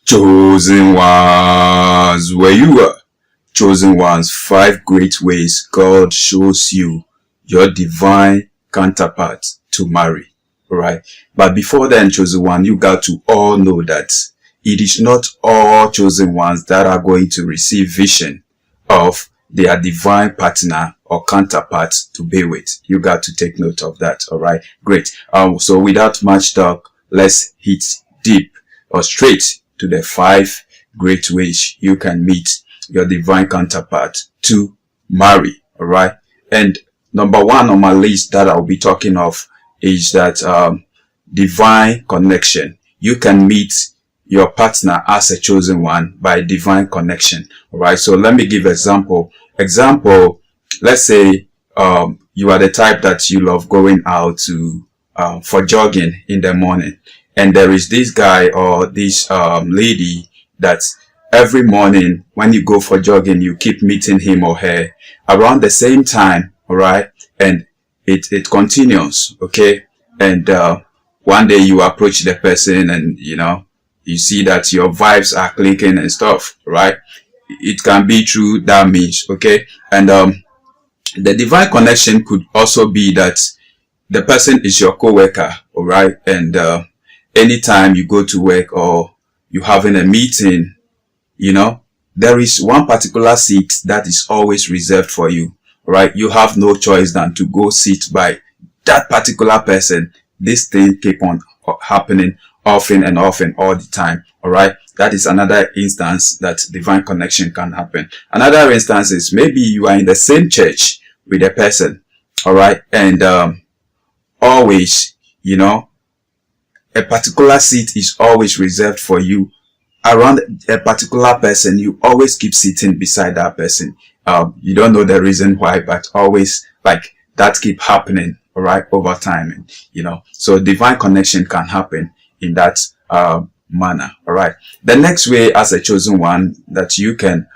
Chosen ones, where you are. Chosen ones, 5 great ways God shows you your divine counterpart to marry. Alright. But before then, chosen one, you got to all know that it is not all chosen ones that are going to receive vision of their divine partner or counterpart to be with. You got to take note of that. Alright. Great. So without much talk, let's hit deep or straight to the 5 great ways you can meet your divine counterpart to marry. All right. And number 1 on my list that I'll be talking of is that divine connection. You can meet your partner as a chosen one by divine connection. All right. So let me give example. Let's say you are the type that you love going out to for jogging in the morning. And there is this guy or this lady that every morning when you go for jogging, you keep meeting him or her around the same time. All right. And it continues. Okay. And one day you approach the person and, you see that your vibes are clicking and stuff. Right. It can be through that means. Okay. And the divine connection could also be that the person is your co-worker. All right. And anytime you go to work or you're having a meeting, there is one particular seat that is always reserved for you, right? You have no choice than to go sit by that particular person. This thing keep on happening often and often all the time, all right? That is another instance that divine connection can happen. Another instance is maybe you are in the same church with a person, all right? And always, a particular seat is always reserved for you around a particular person. You always keep sitting beside that person. You don't know the reason why, but always like that keep happening, all right, over time. And, so divine connection can happen in that manner. All right. The next way as a chosen one that you can,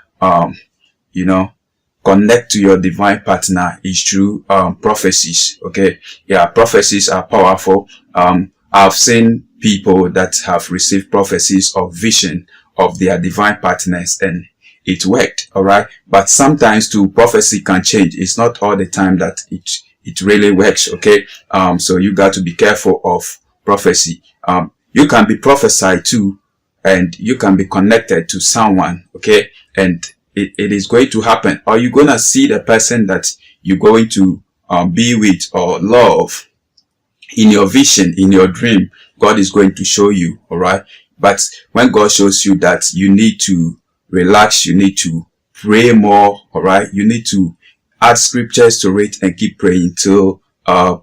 connect to your divine partner is through prophecies. Okay. Yeah. Prophecies are powerful. I've seen people that have received prophecies or vision of their divine partners and it worked. All right. But sometimes too, prophecy can change. It's not all the time that it really works. Okay. So you got to be careful of prophecy. You can be prophesied to and you can be connected to someone. Okay. And it is going to happen, or you're going to see the person that you're going to be with or love in your vision, in your dream. God is going to show you. All right. But when God shows you that, you need to relax. You need to pray more. All right. You need to add scriptures to it and keep praying till the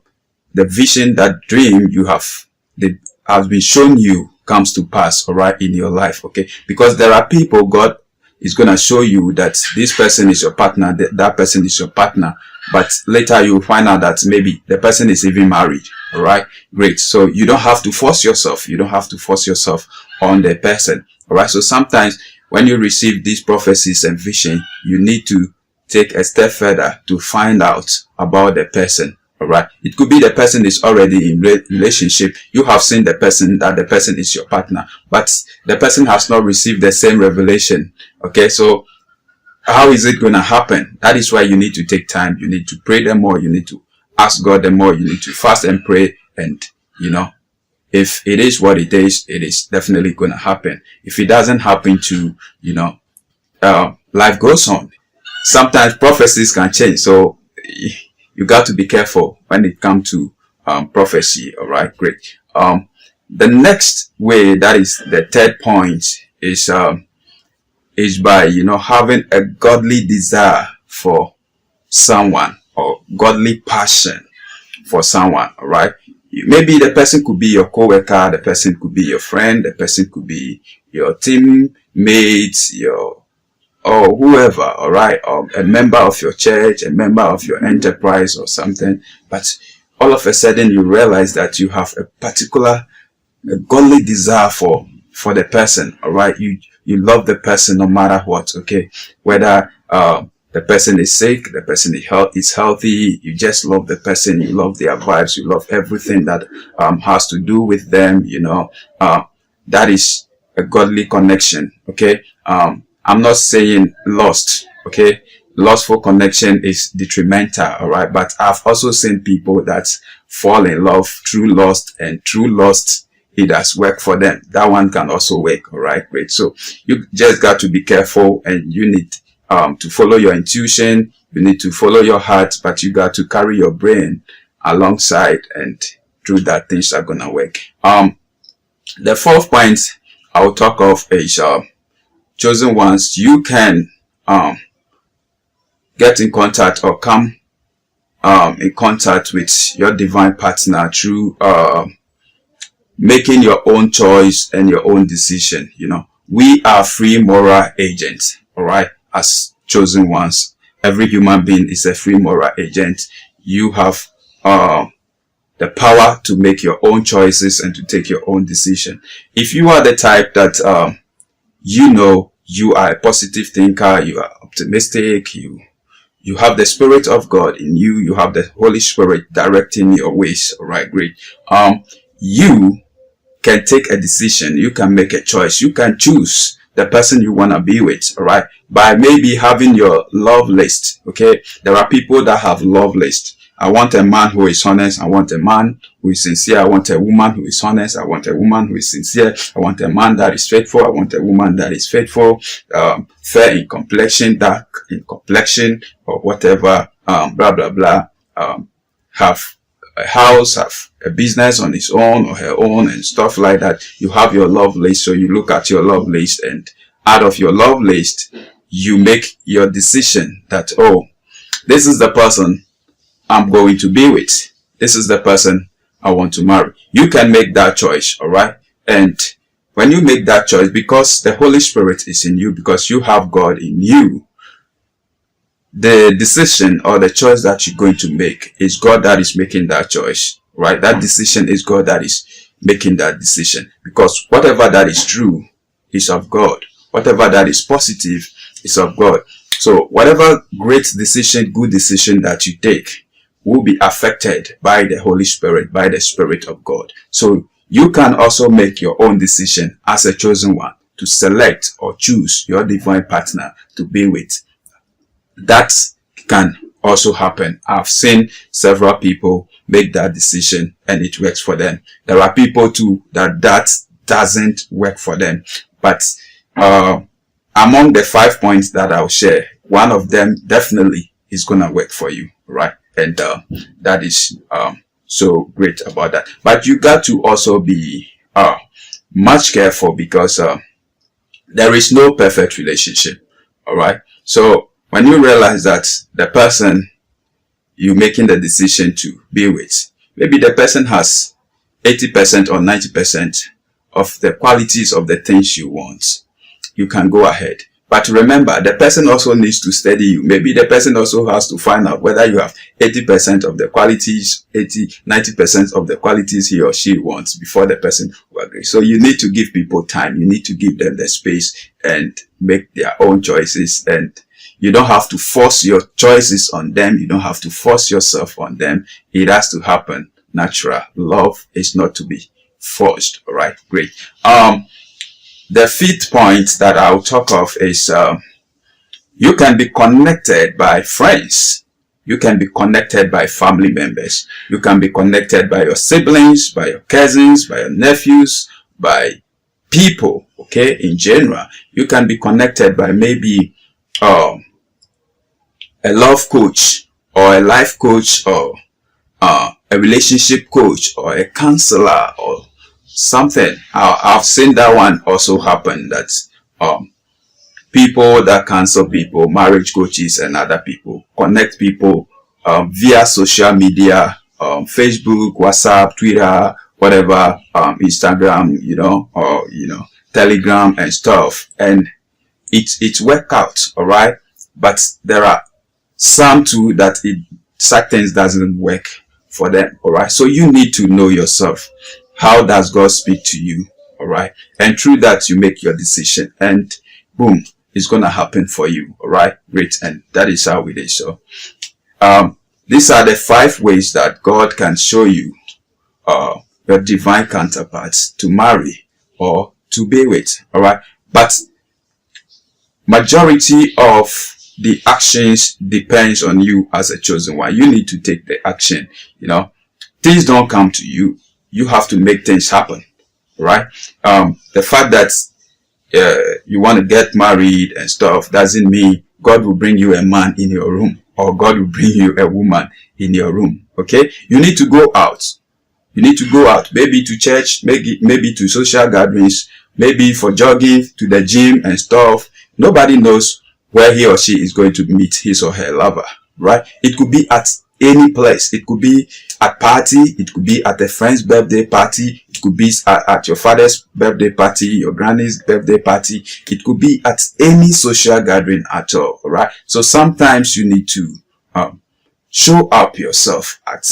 vision, that dream you have been shown you comes to pass. All right. In your life. Okay. Because there are people God is going to show you that this person is your partner. That person is your partner. But later you'll find out that maybe the person is even married. All right. Great. So you don't have to force yourself. You don't have to force yourself on the person. All right. So sometimes when you receive these prophecies and vision, you need to take a step further to find out about the person. All right. It could be the person is already in relationship. You have seen the person, that the person is your partner, but the person has not received the same revelation. Okay. So how is it going to happen? That is why you need to take time. You need to pray the more. You need to ask God the more. You need to fast and pray. And, if it is what it is definitely going to happen. If it doesn't happen to, life goes on. Sometimes prophecies can change. So you got to be careful when it comes to prophecy. All right. Great. The next way, that is the third point, is by, having a godly desire for someone or godly passion for someone. All right. Maybe the person could be your co-worker. The person could be your friend. The person could be your teammate, or whoever. All right. A member of your church, a member of your enterprise or something. But all of a sudden you realize that you have a particular godly desire for the person. All right. You love the person no matter what. Okay. Whether, the person is sick, the person is healthy, you just love the person, you love their vibes, you love everything that has to do with them, that is a godly connection. Okay. I'm not saying lust. Okay. Lustful connection is detrimental. All right. But I've also seen people that fall in love through lust, and through lust, it does work for them. That one can also work. All right. Great. So you just got to be careful, and you need to follow your intuition. You need to follow your heart, but you got to carry your brain alongside, and through that, things are gonna work. The fourth point I'll talk of is chosen ones. You can get in contact or come in contact with your divine partner through making your own choice and your own decision. You know, we are free moral agents. All right, as chosen ones, every human being is a free moral agent. You have the power to make your own choices and to take your own decision. If you are the type that you know you are a positive thinker, you are optimistic, you have the Spirit of God in you, you have the Holy Spirit directing your ways. All right, great. You can take a decision, you can make a choice, you can choose the person you want to be with, all right, by maybe having your love list. Okay, there are people that have love list. I want a man who is honest. I want a man who is sincere. I want a woman who is honest. I want a woman who is sincere. I want a man that is faithful. I want a woman that is faithful, fair in complexion, dark in complexion, or whatever, blah, blah, blah, have a house, have a business on his own or her own and stuff like that. You have your love list. So you look at your love list, and out of your love list, you make your decision that, oh, this is the person I'm going to be with. This is the person I want to marry. You can make that choice. All right. And when you make that choice, because the Holy Spirit is in you, because you have God in you, the decision or the choice that you're going to make is God that is making that choice, right? That decision is God that is making that decision, because whatever that is true is of God. Whatever that is positive is of God. So whatever great decision, good decision that you take will be affected by the Holy Spirit, by the Spirit of God. So you can also make your own decision as a chosen one to select or choose your divine partner to be with. That can also happen. I've seen several people make that decision and it works for them. There are people too that doesn't work for them. But among the 5 points that I'll share, one of them definitely is going to work for you, right? And that is so great about that. But you got to also be much careful, because there is no perfect relationship, all right? So when you realize that the person you're making the decision to be with, maybe the person has 80% or 90% of the qualities of the things you want, you can go ahead. But remember, the person also needs to study you. Maybe the person also has to find out whether you have 80% of the qualities, 90% of the qualities he or she wants before the person will agree. So you need to give people time. You need to give them the space and make their own choices. And you don't have to force your choices on them. You don't have to force yourself on them. It has to happen natural. Love is not to be forced. All right, great. The fifth point that I'll talk of is you can be connected by friends. You can be connected by family members. You can be connected by your siblings, by your cousins, by your nephews, by people, okay, in general. You can be connected by maybe a love coach or a life coach or a relationship coach or a counselor or something. I've seen that one also happen, that people that counsel people, marriage coaches and other people, connect people via social media, Facebook, WhatsApp, Twitter, whatever, Instagram, or Telegram and stuff, and it work out, all right. But there are some too that such things doesn't work for them, all right. So you need to know yourself. How does God speak to you, all right? And through that, you make your decision, and boom, it's going to happen for you, all right? Great. And that is how it is. So these are the 5 ways that God can show you your divine counterparts to marry or to be with. All right. But majority of the actions depends on you as a chosen one. You need to take the action. You know, things don't come to you. You have to make things happen. Right. The fact that you want to get married and stuff doesn't mean God will bring you a man in your room, or God will bring you a woman in your room. Okay. You need to go out. You need to go out, maybe to church, maybe to social gatherings, maybe for jogging, to the gym and stuff. Nobody knows where he or she is going to meet his or her lover, right? It could be at any place. It could be at party. It could be at a friend's birthday party. It could be at your father's birthday party, your granny's birthday party. It could be at any social gathering at all, right? So sometimes you need to show up yourself at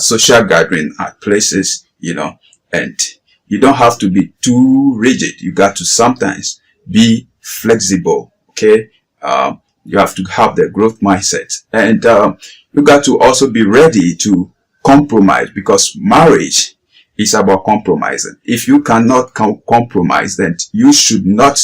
social gathering, at places, you know, and you don't have to be too rigid. You got to sometimes be flexible. Okay. You have to have the growth mindset, and you got to also be ready to compromise, because marriage is about compromising. If you cannot compromise, then you should not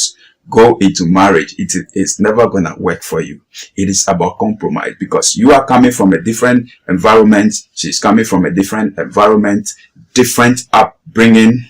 go into marriage. It's never gonna work for you. It is about compromise, because you are coming from a different environment. She's coming from a different environment, different upbringing.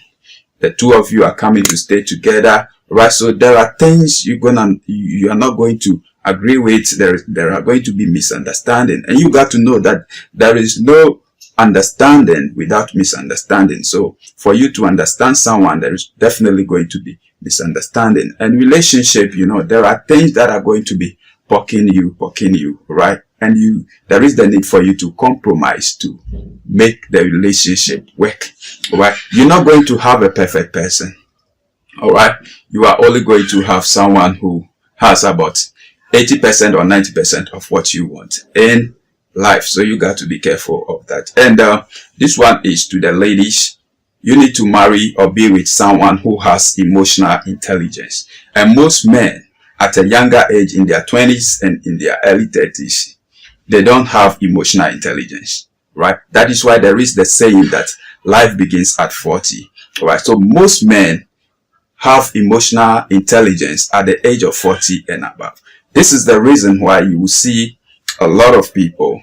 The two of you are coming to stay together, right? So there are things you are not going to agree with. There are going to be misunderstanding, and you got to know that there is no understanding without misunderstanding. So for you to understand someone, there is definitely going to be misunderstanding. And relationship, you know, there are things that are going to be poking you, right? And there is the need for you to compromise to make the relationship work, right? You're not going to have a perfect person, all right? You are only going to have someone who has about 80% or 90% of what you want in life. So you got to be careful of that. And this one is to the ladies. You need to marry or be with someone who has emotional intelligence. And most men at a younger age, in their 20s and in their early 30s, they don't have emotional intelligence, right? That is why there is the saying that life begins at 40, right? So most men have emotional intelligence at the age of 40 and above. This is the reason why you will see a lot of people,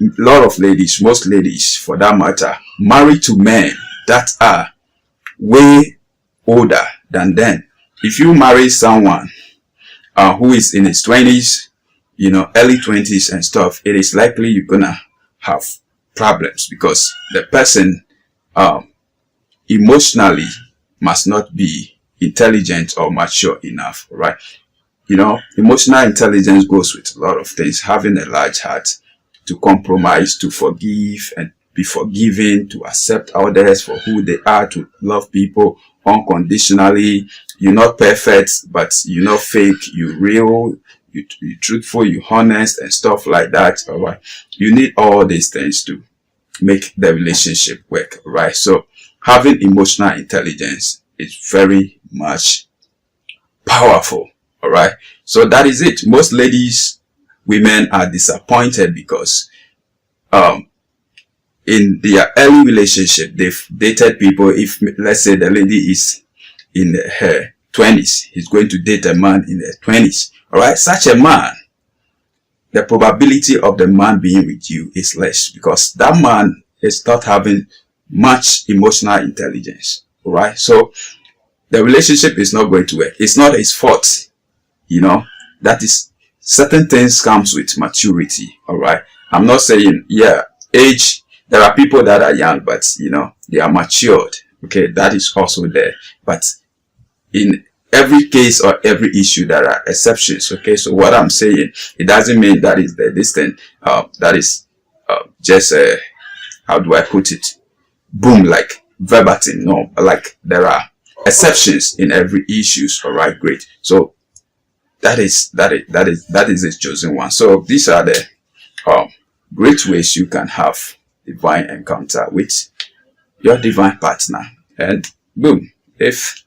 a lot of ladies, most ladies for that matter, married to men that are way older than them. If you marry someone who is in his 20s, you know, early 20s and stuff, it is likely you're gonna have problems, because the person emotionally must not be intelligent or mature enough, right? You know, emotional intelligence goes with a lot of things. Having a large heart, to compromise, to forgive and be forgiving, to accept others for who they are, to love people unconditionally. You're not perfect, but you're not fake. You're real. You're truthful. You're honest and stuff like that. All right. You need all these things to make the relationship work. Right. So having emotional intelligence is very much powerful. All right. So that is it. Most women are disappointed because in their early relationship, they've dated people. If, let's say, the lady is in her 20s, he's going to date a man in their 20s. All right. Such a man, the probability of the man being with you is less, because that man is not having much emotional intelligence. All right. So the relationship is not going to work. It's not his fault. You know, that is, certain things comes with maturity. All right. I'm not saying, yeah, age, there are people that are young, but you know, they are matured. Okay. That is also there. But in every case or every issue, there are exceptions. Okay. So what I'm saying, it doesn't mean that is the distance, that is just, how do I put it? Boom, like verbatim. No, like there are exceptions in every issues. All right. Great. So that is a chosen one. So these are the great ways you can have divine encounter with your divine partner. And boom, if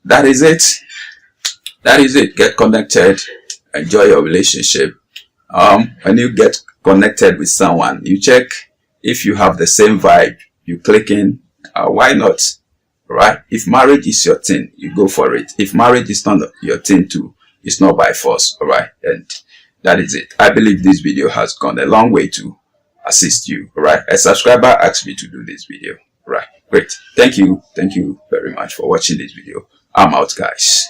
that is it, get connected, enjoy your relationship. When you get connected with someone, you check if you have the same vibe, you click in, why not, All right. If marriage is your thing, you go for it. If marriage is not your thing too, it's not by force. All right. And that is it. I believe this video has gone a long way to assist you. All right. A subscriber asked me to do this video. All right. Great. Thank you. Thank you very much for watching this video. I'm out, guys.